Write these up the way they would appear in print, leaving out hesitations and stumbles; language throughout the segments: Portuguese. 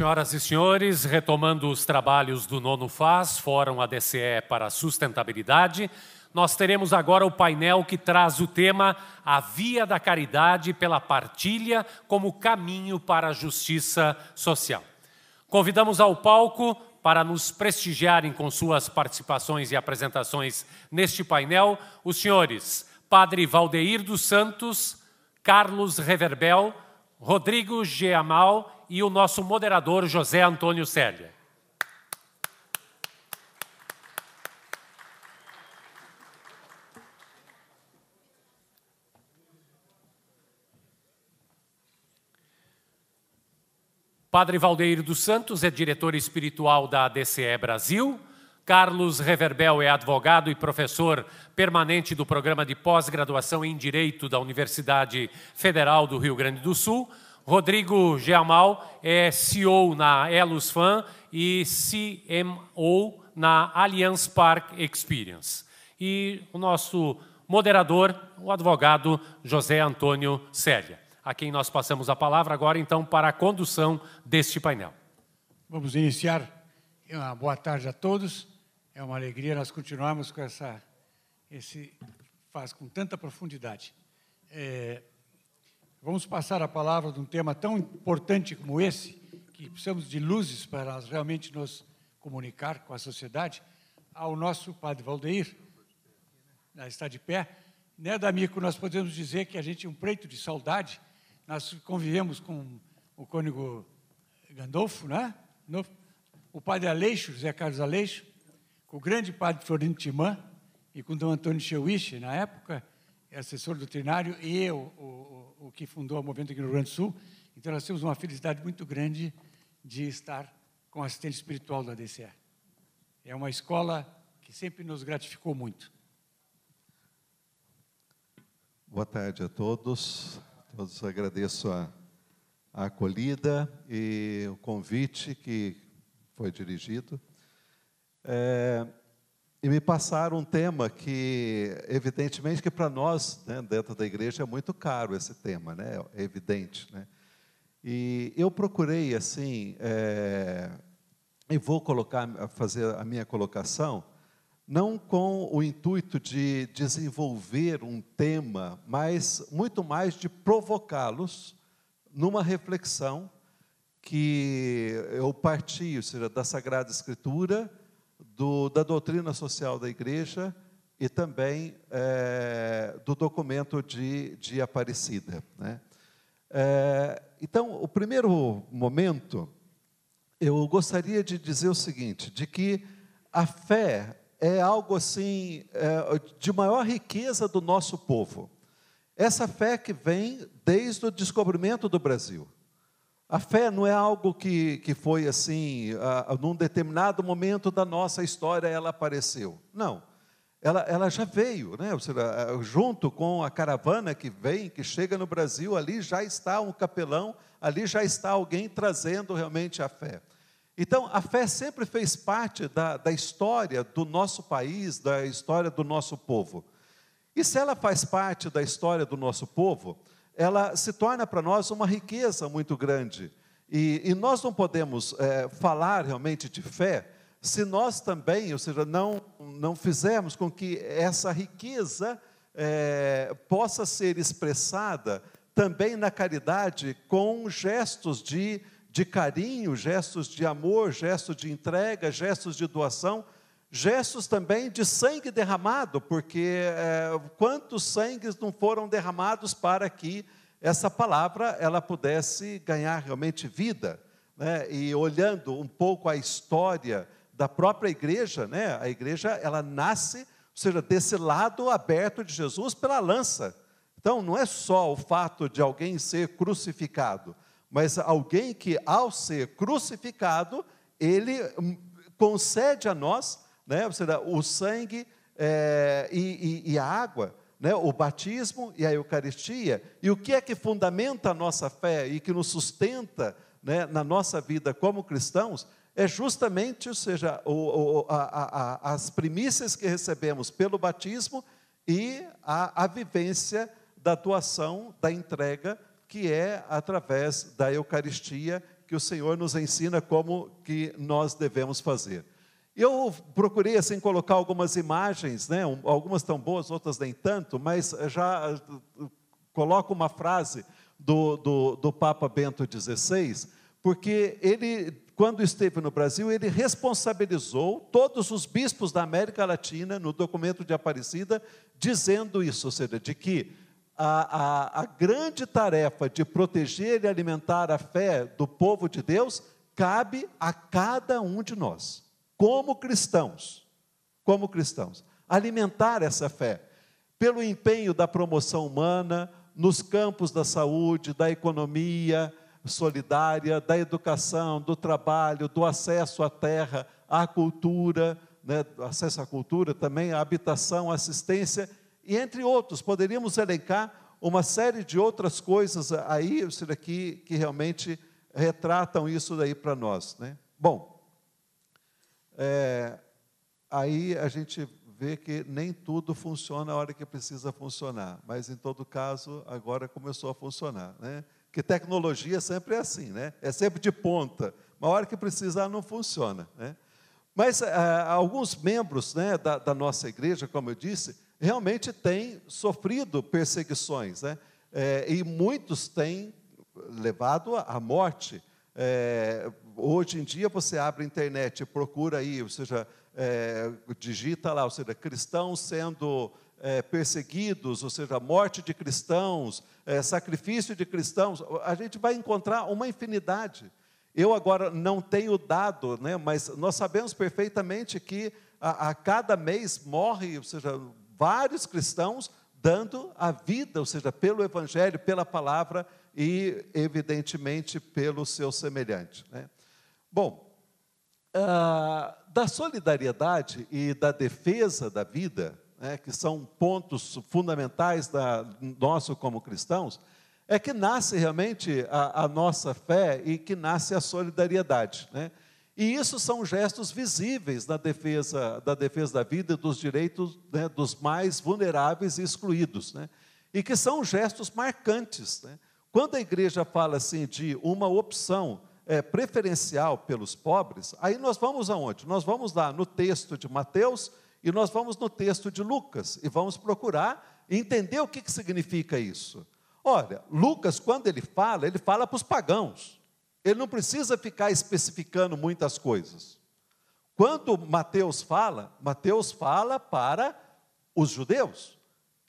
Senhoras e senhores, retomando os trabalhos do nono FAS, Fórum ADCE para a Sustentabilidade, nós teremos agora o painel que traz o tema A Via da Caridade pela Partilha como Caminho para a Justiça Social. Convidamos ao palco para nos prestigiarem com suas participações e apresentações neste painel os senhores Padre Valdeir dos Santos, Carlos Reverbel, Rodrigo Geamal e o nosso moderador José Antônio Célia. Padre Valdeir dos Santos é diretor espiritual da ADCE Brasil. Carlos Reverbel é advogado e professor permanente do Programa de Pós-Graduação em Direito da Universidade Federal do Rio Grande do Sul. Rodrigo Geamal é CEO na ElusFan e CMO na Allianz Park Experience. E o nosso moderador, o advogado José Antônio Célia, a quem nós passamos a palavra agora, então, para a condução deste painel. Vamos iniciar. Uma boa tarde a todos. É uma alegria nós continuarmos com esse faz com tanta profundidade. Vamos passar a palavra de um tema tão importante como esse, que precisamos de luzes para nós realmente nos comunicar com a sociedade, ao nosso Padre Valdeir, está de pé. Né, D'Amico, nós podemos dizer que a gente é um preito de saudade. Nós convivemos com o cônego Gandolfo, né? O Padre Aleixo, José Carlos Aleixo, com o grande Padre Florindo Timã e com o Dom Antônio Cheuiche, na época, assessor doutrinário, e o que fundou o movimento aqui no Rio Grande do Sul. Então, nós temos uma felicidade muito grande de estar com o assistente espiritual da ADCE. É uma escola que sempre nos gratificou muito. Boa tarde a todos. Todos agradeço a acolhida e o convite que foi dirigido. E me passaram um tema que, evidentemente, que para nós, né, dentro da igreja, é muito caro esse tema, né? É evidente, né? E eu procurei, assim, e vou fazer a minha colocação, não com o intuito de desenvolver um tema, mas muito mais de provocá-los numa reflexão que eu parti, ou seja, da Sagrada Escritura, da doutrina social da Igreja e também do documento de Aparecida, né? Então, o primeiro momento, eu gostaria de dizer o seguinte, de que a fé é algo assim, de maior riqueza do nosso povo. Essa fé que vem desde o descobrimento do Brasil. A fé não é algo que foi assim, num determinado momento da nossa história ela apareceu. Não, ela já veio, né? Ou seja, junto com a caravana que vem, que chega no Brasil, ali já está um capelão, ali já está alguém trazendo realmente a fé. Então, a fé sempre fez parte da história do nosso país, da história do nosso povo. E se ela faz parte da história do nosso povo, ela se torna para nós uma riqueza muito grande. E nós não podemos falar realmente de fé se nós também, ou seja, não fizermos com que essa riqueza possa ser expressada também na caridade com gestos de carinho, gestos de amor, gestos de entrega, gestos de doação, gestos também de sangue derramado, porque quantos sangues não foram derramados para que essa palavra ela pudesse ganhar realmente vida, né? E olhando um pouco a história da própria igreja, né? A igreja ela nasce, ou seja, desse lado aberto de Jesus pela lança. Então não é só o fato de alguém ser crucificado, mas alguém que, ao ser crucificado, ele concede a nós, né, ou seja, o sangue e a água, né, o batismo e a Eucaristia. E o que é que fundamenta a nossa fé e que nos sustenta, né, na nossa vida como cristãos, é justamente, ou seja, as primícias que recebemos pelo batismo e a vivência da doação, da entrega, que é através da Eucaristia, que o Senhor nos ensina como que nós devemos fazer. Eu procurei assim colocar algumas imagens, né? Algumas tão boas, outras nem tanto, mas já coloco uma frase do Papa Bento XVI, porque ele, quando esteve no Brasil, ele responsabilizou todos os bispos da América Latina no documento de Aparecida, dizendo isso, ou seja, de que a grande tarefa de proteger e alimentar a fé do povo de Deus cabe a cada um de nós, como cristãos, alimentar essa fé, pelo empenho da promoção humana, nos campos da saúde, da economia solidária, da educação, do trabalho, do acesso à terra, à cultura, né, acesso à cultura também, à habitação, à assistência, e entre outros, poderíamos elencar uma série de outras coisas aí, isso daqui, que realmente retratam isso daí para nós, né? Bom, aí a gente vê que nem tudo funciona a hora que precisa funcionar, mas em todo caso, agora começou a funcionar, né? Que tecnologia sempre é assim, né? É sempre de ponta, mas a hora que precisar não funciona, né? Mas alguns membros, né, da nossa igreja, como eu disse, realmente têm sofrido perseguições, né? E muitos têm levado à morte. Hoje em dia você abre a internet, procura aí, ou seja, digita lá, ou seja, cristãos sendo perseguidos, ou seja, morte de cristãos, sacrifício de cristãos, a gente vai encontrar uma infinidade. Eu agora não tenho dado, né, mas nós sabemos perfeitamente que a cada mês morre, ou seja, vários cristãos dando a vida, ou seja, pelo Evangelho, pela palavra e, evidentemente, pelo seu semelhante, né? Bom, da solidariedade e da defesa da vida, né, que são pontos fundamentais nosso como cristãos, é que nasce realmente a nossa fé e que nasce a solidariedade, né? E isso são gestos visíveis da defesa da vida e dos direitos, né, dos mais vulneráveis e excluídos, né? E que são gestos marcantes, né? Quando a igreja fala assim de uma opção preferencial pelos pobres, aí nós vamos aonde? Nós vamos lá no texto de Mateus e nós vamos no texto de Lucas e vamos procurar entender o que significa isso. Olha, Lucas, quando ele fala para os pagãos. Ele não precisa ficar especificando muitas coisas. Quando Mateus fala para os judeus.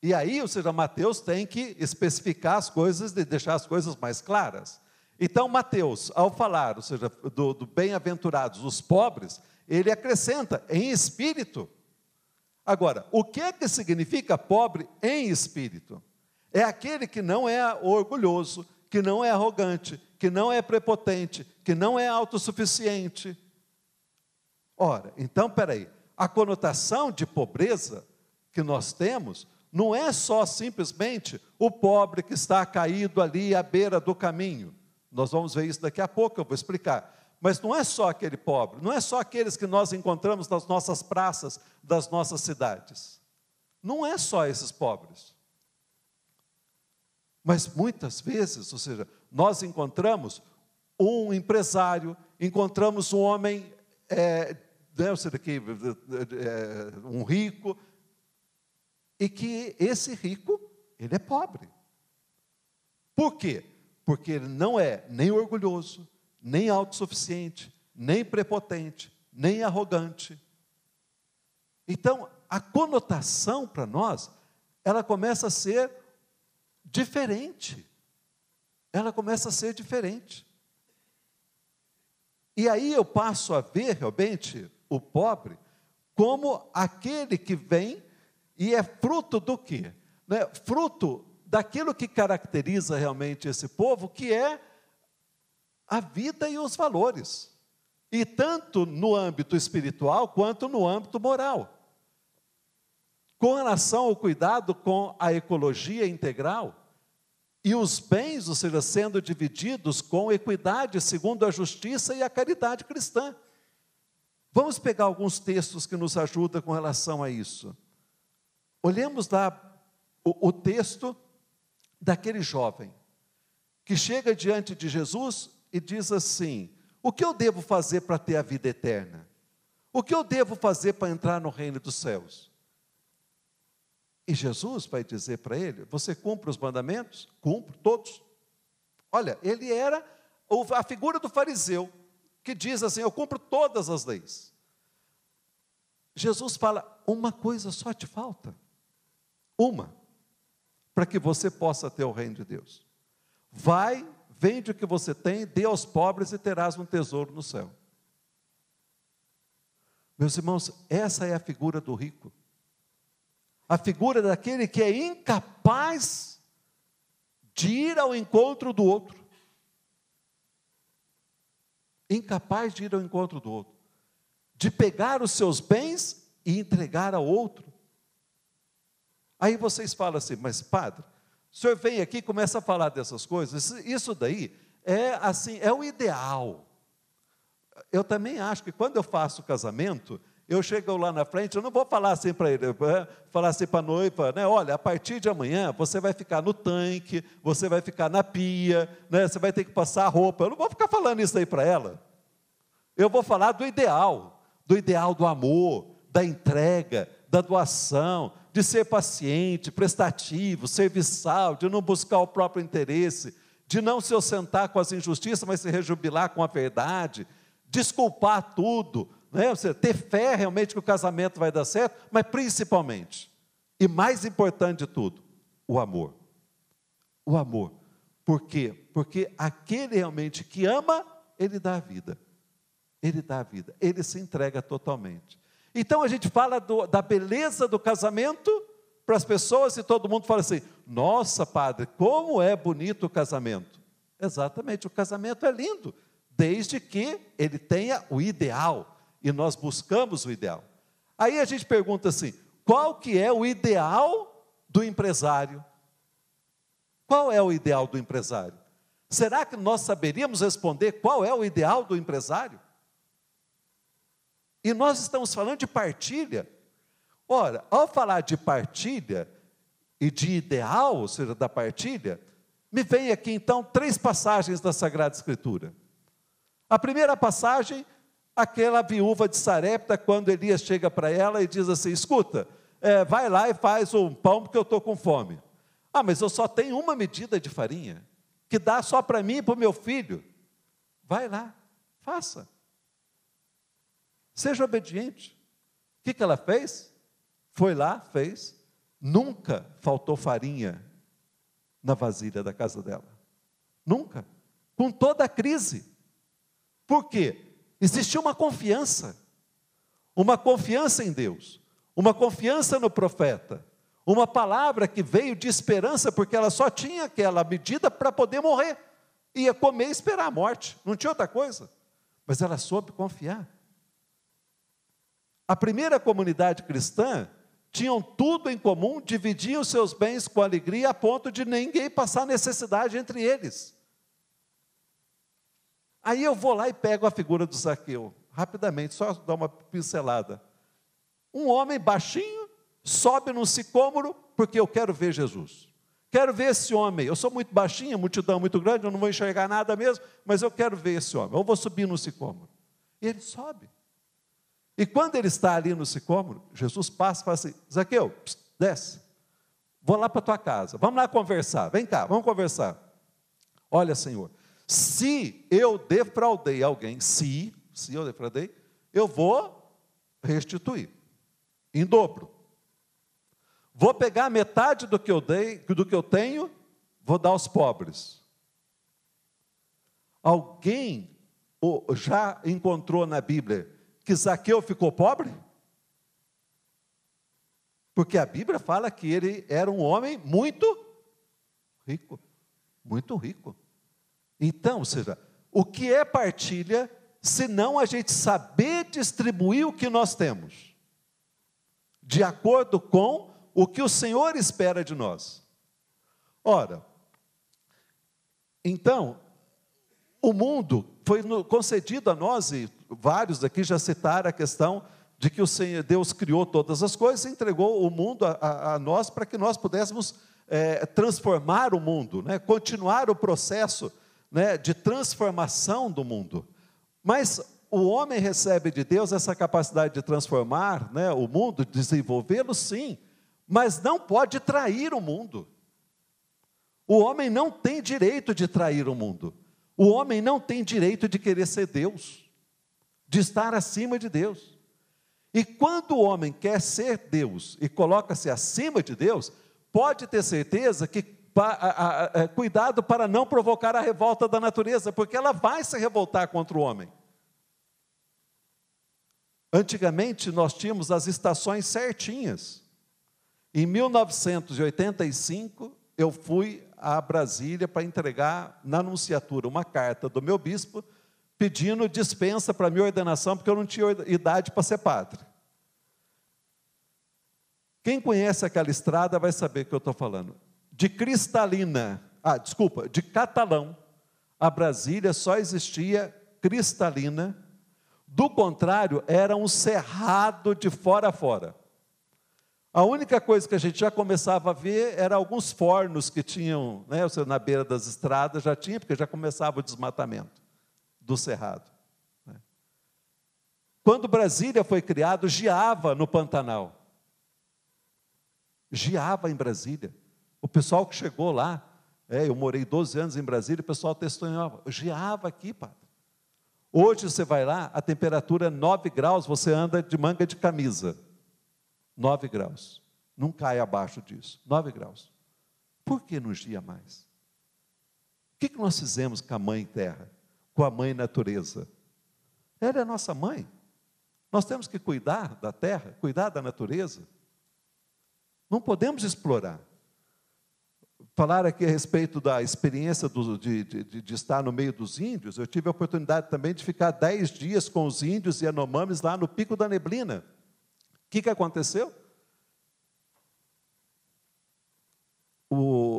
E aí, ou seja, Mateus tem que especificar as coisas e deixar as coisas mais claras. Então, Mateus, ao falar, ou seja, do bem-aventurados, os pobres, ele acrescenta em espírito. Agora, o que é que significa pobre em espírito? É aquele que não é orgulhoso, que não é arrogante, que não é prepotente, que não é autossuficiente. Ora, então, peraí, a conotação de pobreza que nós temos não é só simplesmente o pobre que está caído ali à beira do caminho. Nós vamos ver isso daqui a pouco, eu vou explicar. Mas não é só aquele pobre, não é só aqueles que nós encontramos nas nossas praças das nossas cidades. Não é só esses pobres. Mas muitas vezes, ou seja, nós encontramos um empresário, encontramos um homem, ou seja, um rico, e que esse rico, ele é pobre. Por quê? Porque ele não é nem orgulhoso, nem autossuficiente, nem prepotente, nem arrogante. Então, a conotação para nós, ela começa a ser diferente. Ela começa a ser diferente. E aí eu passo a ver realmente o pobre como aquele que vem e é fruto do quê? Né? Fruto daquilo que caracteriza realmente esse povo, que é a vida e os valores. E tanto no âmbito espiritual, quanto no âmbito moral. Com relação ao cuidado com a ecologia integral, e os bens, ou seja, sendo divididos com equidade, segundo a justiça e a caridade cristã. Vamos pegar alguns textos que nos ajudam com relação a isso. Olhemos lá o texto daquele jovem, que chega diante de Jesus e diz assim: o que eu devo fazer para ter a vida eterna? O que eu devo fazer para entrar no reino dos céus? E Jesus vai dizer para ele: você cumpre os mandamentos? Cumpro todos. Olha, ele era a figura do fariseu, que diz assim: eu cumpro todas as leis. Jesus fala: uma coisa só te falta. Uma, para que você possa ter o reino de Deus. Vai, vende o que você tem, dê aos pobres e terás um tesouro no céu. Meus irmãos, essa é a figura do rico. A figura daquele que é incapaz de ir ao encontro do outro. Incapaz de ir ao encontro do outro. De pegar os seus bens e entregar ao outro. Aí vocês falam assim: mas padre, o senhor vem aqui e começa a falar dessas coisas, isso daí é assim, é o ideal. Eu também acho que quando eu faço casamento, eu chego lá na frente, eu não vou falar assim para ele, falar assim para a noiva, né? Olha, a partir de amanhã você vai ficar no tanque, você vai ficar na pia, né? Você vai ter que passar a roupa. Eu não vou ficar falando isso aí para ela. Eu vou falar do ideal do amor, da entrega, da doação, de ser paciente, prestativo, serviçal, de não buscar o próprio interesse, de não se ossentar com as injustiças, mas se rejubilar com a verdade, desculpar tudo, né? Você ter fé realmente que o casamento vai dar certo, mas principalmente, e mais importante de tudo, o amor. O amor. Por quê? Porque aquele realmente que ama, ele dá a vida. Ele dá a vida, ele se entrega totalmente. Então a gente fala da beleza do casamento para as pessoas e todo mundo fala assim: nossa, padre, como é bonito o casamento. Exatamente, o casamento é lindo, desde que ele tenha o ideal, e nós buscamos o ideal. Aí a gente pergunta assim: qual que é o ideal do empresário? Qual é o ideal do empresário? Será que nós saberíamos responder qual é o ideal do empresário? E nós estamos falando de partilha. Ora, ao falar de partilha e de ideal, ou seja, da partilha, me vem aqui então 3 passagens da Sagrada Escritura. A primeira passagem, aquela viúva de Sarepta, quando Elias chega para ela e diz assim: escuta, vai lá e faz um pão porque eu estou com fome. Ah, mas eu só tenho uma medida de farinha, que dá só para mim e para o meu filho. Vai lá, faça. Seja obediente. O que ela fez? Foi lá, fez. Nunca faltou farinha na vasilha da casa dela. Nunca. Com toda a crise. Por quê? Existia uma confiança em Deus, uma confiança no profeta, uma palavra que veio de esperança, porque ela só tinha aquela medida para poder morrer. Ia comer e esperar a morte, não tinha outra coisa. Mas ela soube confiar. A primeira comunidade cristã tinham tudo em comum, dividiam seus bens com alegria, a ponto de ninguém passar necessidade entre eles. Aí eu vou lá e pego a figura do Zaqueu, rapidamente, só dar uma pincelada. Um homem baixinho, sobe num sicômoro, porque eu quero ver Jesus. Quero ver esse homem. Eu sou muito baixinho, a multidão muito grande, eu não vou enxergar nada mesmo, mas eu quero ver esse homem. Eu vou subir no sicômoro. E ele sobe. E quando ele está ali no sicômoro, Jesus passa e fala assim: Zaqueu, desce, vou lá para a tua casa, vamos lá conversar, vem cá, vamos conversar. Olha, Senhor, se eu defraudei alguém, se eu defraudei, eu vou restituir, em dobro. Vou pegar metade do que eu dei, do que eu tenho, vou dar aos pobres. Alguém já encontrou na Bíblia que Zaqueu ficou pobre? Porque a Bíblia fala que ele era um homem muito rico. Muito rico. Então, ou seja, o que é partilha, se não a gente saber distribuir o que nós temos, de acordo com o que o Senhor espera de nós. Ora, então, o mundo foi concedido a nós, e vários daqui já citaram a questão de que o Senhor, Deus criou todas as coisas e entregou o mundo a nós para que nós pudéssemos transformar o mundo, né? Continuar o processo né, de transformação do mundo. Mas o homem recebe de Deus essa capacidade de transformar, né, o mundo, desenvolvê-lo, sim, mas não pode trair o mundo. O homem não tem direito de trair o mundo. O homem não tem direito de querer ser Deus, de estar acima de Deus. E quando o homem quer ser Deus e coloca-se acima de Deus, pode ter certeza que cuidado para não provocar a revolta da natureza, porque ela vai se revoltar contra o homem. Antigamente nós tínhamos as estações certinhas. Em 1985 eu fui a Brasília para entregar na nunciatura uma carta do meu bispo pedindo dispensa para minha ordenação, porque eu não tinha idade para ser padre. Quem conhece aquela estrada vai saber o que eu estou falando. De Catalão a Brasília só existia Cristalina. Do contrário, era um cerrado de fora a fora. A única coisa que a gente já começava a ver era alguns fornos que tinham, né, na beira das estradas, já tinha, porque já começava o desmatamento do cerrado. Quando Brasília foi criado, geava no Pantanal. Geava em Brasília. O pessoal que chegou lá, eu morei 12 anos em Brasília, o pessoal testemunhava, geava aqui, padre. Hoje você vai lá, a temperatura é 9 graus, você anda de manga de camisa. 9 graus. Não cai abaixo disso. 9 graus. Por que não geia mais? O que nós fizemos com a mãe terra? Com a mãe natureza? Ela é a nossa mãe. Nós temos que cuidar da terra, cuidar da natureza. Não podemos explorar. Falar aqui a respeito da experiência de estar no meio dos índios, eu tive a oportunidade também de ficar 10 dias com os índios e Yanomamis lá no Pico da Neblina. O que aconteceu?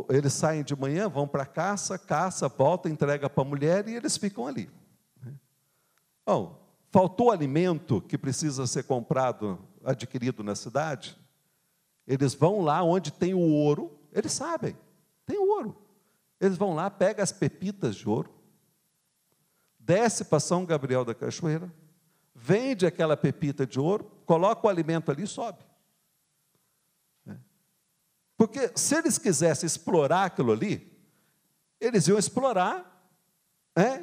Eles saem de manhã, vão para a caça, voltam, entrega para a mulher e eles ficam ali. Bom, faltou alimento que precisa ser comprado, adquirido na cidade, eles vão lá onde tem o ouro, eles sabem, tem ouro. Eles vão lá, pegam as pepitas de ouro, desce para São Gabriel da Cachoeira, vende aquela pepita de ouro, coloca o alimento ali e sobe. Porque se eles quisessem explorar aquilo ali, eles iam explorar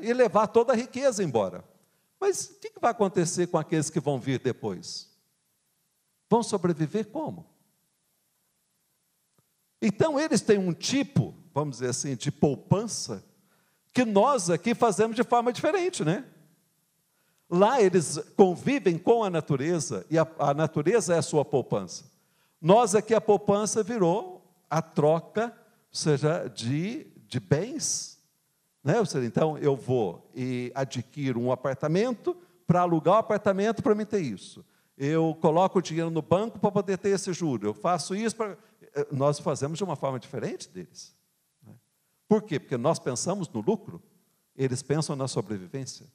e levar toda a riqueza embora. Mas o que vai acontecer com aqueles que vão vir depois? Vão sobreviver como? Então eles têm um tipo, vamos dizer assim, de poupança, que nós aqui fazemos de forma diferente, né? Lá eles convivem com a natureza, e a natureza é a sua poupança. Nós aqui a poupança virou a troca, ou seja, de bens. Né? Ou seja, então eu vou e adquiro um apartamento para alugar o apartamento para me ter isso. Eu coloco o dinheiro no banco para poder ter esse juro. Eu faço isso para... Nós fazemos de uma forma diferente deles. Por quê? Porque nós pensamos no lucro, eles pensam na sobrevivência.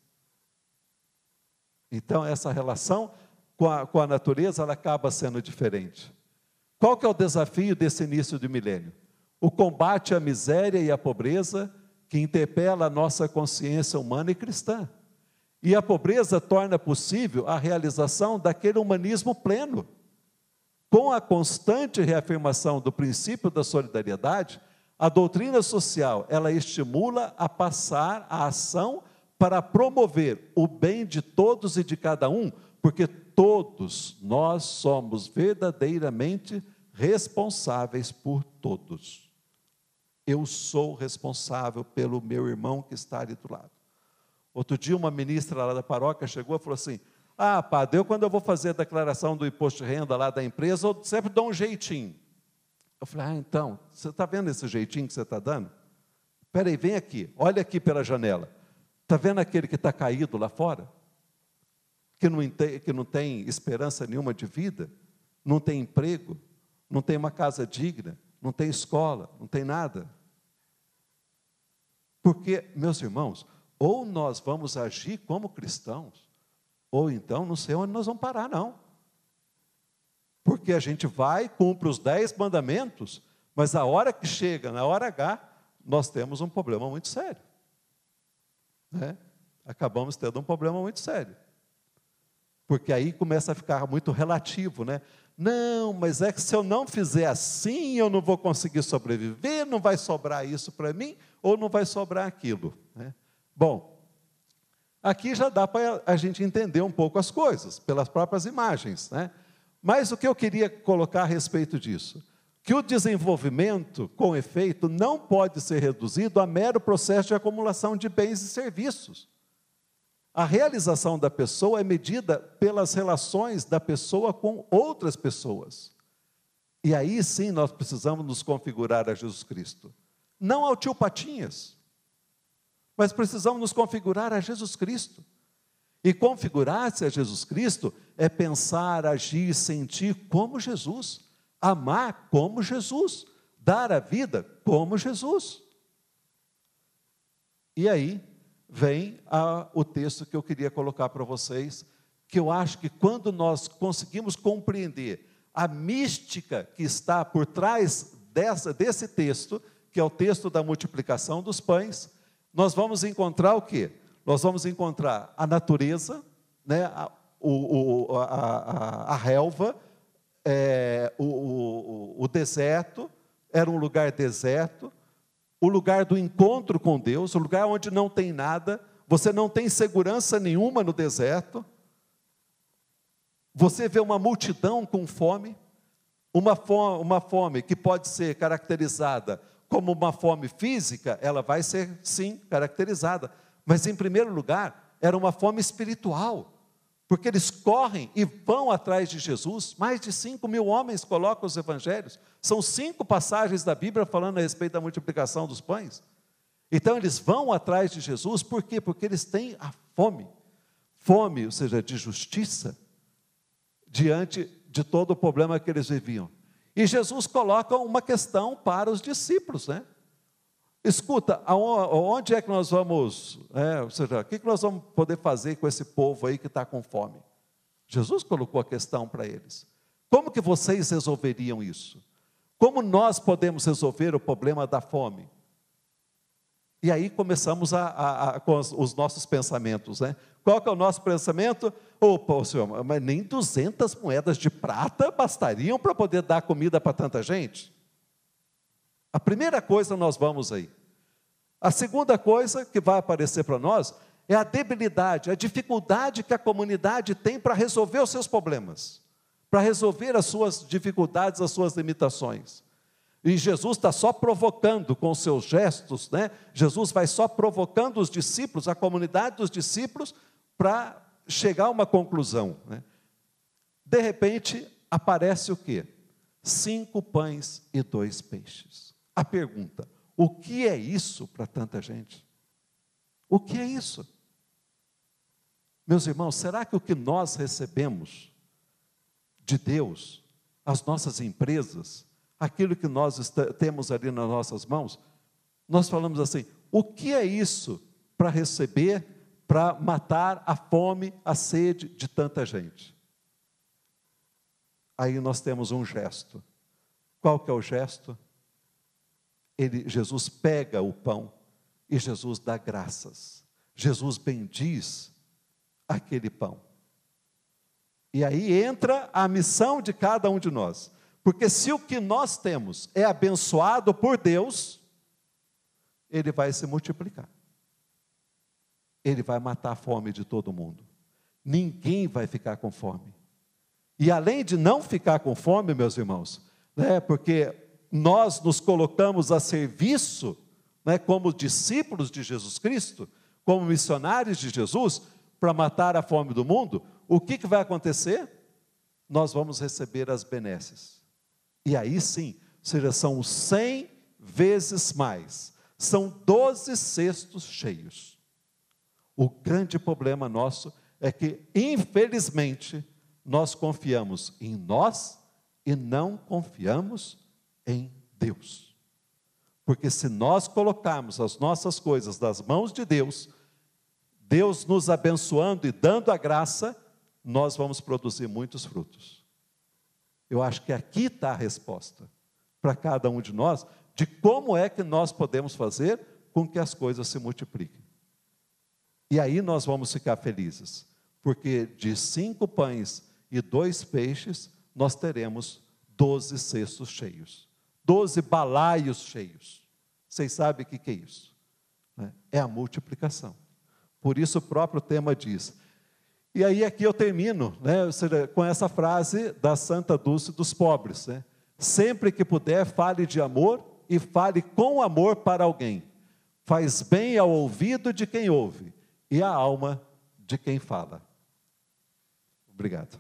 Então, essa relação com a natureza, ela acaba sendo diferente. Qual que é o desafio desse início de milênio? O combate à miséria e à pobreza que interpela a nossa consciência humana e cristã. E a pobreza torna possível a realização daquele humanismo pleno. Com a constante reafirmação do princípio da solidariedade, a doutrina social, ela estimula a passar a ação para promover o bem de todos e de cada um, porque todos nós somos verdadeiramente responsáveis por todos. Eu sou responsável pelo meu irmão que está ali do lado. Outro dia uma ministra lá da paróquia chegou e falou assim, padre, quando eu vou fazer a declaração do imposto de renda lá da empresa, eu sempre dou um jeitinho. Eu falei, então, você está vendo esse jeitinho que você está dando? Espera aí, vem aqui, olha aqui pela janela. Está vendo aquele que está caído lá fora? Que não tem esperança nenhuma de vida? Não tem emprego? Não tem uma casa digna? Não tem escola? Não tem nada? Porque, meus irmãos, ou nós vamos agir como cristãos, ou então não sei onde nós vamos parar, não. Porque a gente vai, cumpre os 10 mandamentos, mas a hora que chega, na hora H, nós temos um problema muito sério. né, acabamos tendo um problema muito sério. Porque aí começa a ficar muito relativo, né? Não, mas é que se eu não fizer assim, eu não vou conseguir sobreviver, não vai sobrar isso para mim, ou não vai sobrar aquilo, né? Bom, aqui já dá para a gente entender um pouco as coisas, pelas próprias imagens, né? Mas o que eu queria colocar a respeito disso? Que o desenvolvimento, com efeito, não pode ser reduzido a mero processo de acumulação de bens e serviços. A realização da pessoa é medida pelas relações da pessoa com outras pessoas. E aí sim nós precisamos nos configurar a Jesus Cristo. Não ao tio Patinhas, mas precisamos nos configurar a Jesus Cristo. E configurar-se a Jesus Cristo é pensar, agir, sentir como Jesus, amar como Jesus, dar a vida como Jesus. E aí vem o texto que eu queria colocar para vocês, que eu acho que quando nós conseguimos compreender a mística que está por trás desse texto, que é o texto da multiplicação dos pães, nós vamos encontrar o quê? Nós vamos encontrar a natureza, né, a relva, o deserto, era um lugar deserto, o lugar do encontro com Deus, o lugar onde não tem nada, você não tem segurança nenhuma no deserto, você vê uma multidão com fome, uma fome que pode ser caracterizada como uma fome física, ela vai ser sim caracterizada, mas em primeiro lugar, era uma fome espiritual, porque eles correm e vão atrás de Jesus. Mais de 5.000 homens colocam os evangelhos, são 5 passagens da Bíblia falando a respeito da multiplicação dos pães. Então eles vão atrás de Jesus, por quê? Porque eles têm a fome, ou seja, de justiça, diante de todo o problema que eles viviam. E Jesus coloca uma questão para os discípulos, né? Escuta, onde é que nós vamos, ou seja, o que nós vamos poder fazer com esse povo aí que está com fome? Jesus colocou a questão para eles. Como que vocês resolveriam isso? Como nós podemos resolver o problema da fome? E aí começamos com os nossos pensamentos, né? Qual que é o nosso pensamento? Opa, senhor, mas nem 200 moedas de prata bastariam para poder dar comida para tanta gente? A primeira coisa nós vamos aí. A segunda coisa que vai aparecer para nós é a debilidade, a dificuldade que a comunidade tem para resolver os seus problemas, para resolver as suas dificuldades, as suas limitações. E Jesus está só provocando com os seus gestos, né? Jesus vai só provocando os discípulos, a comunidade dos discípulos, para chegar a uma conclusão, né? De repente, aparece o quê? 5 pães e 2 peixes. A pergunta, o que é isso para tanta gente? O que é isso? Meus irmãos, será que o que nós recebemos de Deus, as nossas empresas, aquilo que nós temos ali nas nossas mãos, nós falamos assim, o que é isso para receber, para matar a fome, a sede de tanta gente? Aí nós temos um gesto. Qual que é o gesto? Jesus pega o pão e Jesus dá graças. Jesus bendiz aquele pão. E aí entra a missão de cada um de nós. Porque se o que nós temos é abençoado por Deus, ele vai se multiplicar. Ele vai matar a fome de todo mundo. Ninguém vai ficar com fome. E além de não ficar com fome, meus irmãos, né, porque nós nos colocamos a serviço, né, como discípulos de Jesus Cristo, como missionários de Jesus, para matar a fome do mundo, o que vai acontecer? Nós vamos receber as benesses. E aí sim, ou seja, são 100 vezes mais, são 12 cestos cheios. O grande problema nosso é que, infelizmente, nós confiamos em nós e não confiamos em Deus. Porque se nós colocarmos as nossas coisas nas mãos de Deus, Deus nos abençoando e dando a graça, nós vamos produzir muitos frutos. Eu acho que aqui está a resposta para cada um de nós, de como é que nós podemos fazer com que as coisas se multipliquem. E aí nós vamos ficar felizes, porque de 5 pães e 2 peixes, nós teremos 12 cestos cheios, 12 balaios cheios. Vocês sabem o que é isso? É a multiplicação. Por isso o próprio tema diz. E aí aqui eu termino, né, ou seja, com essa frase da Santa Dulce dos Pobres, né? Sempre que puder, fale de amor e fale com amor para alguém. Faz bem ao ouvido de quem ouve e à alma de quem fala. Obrigado.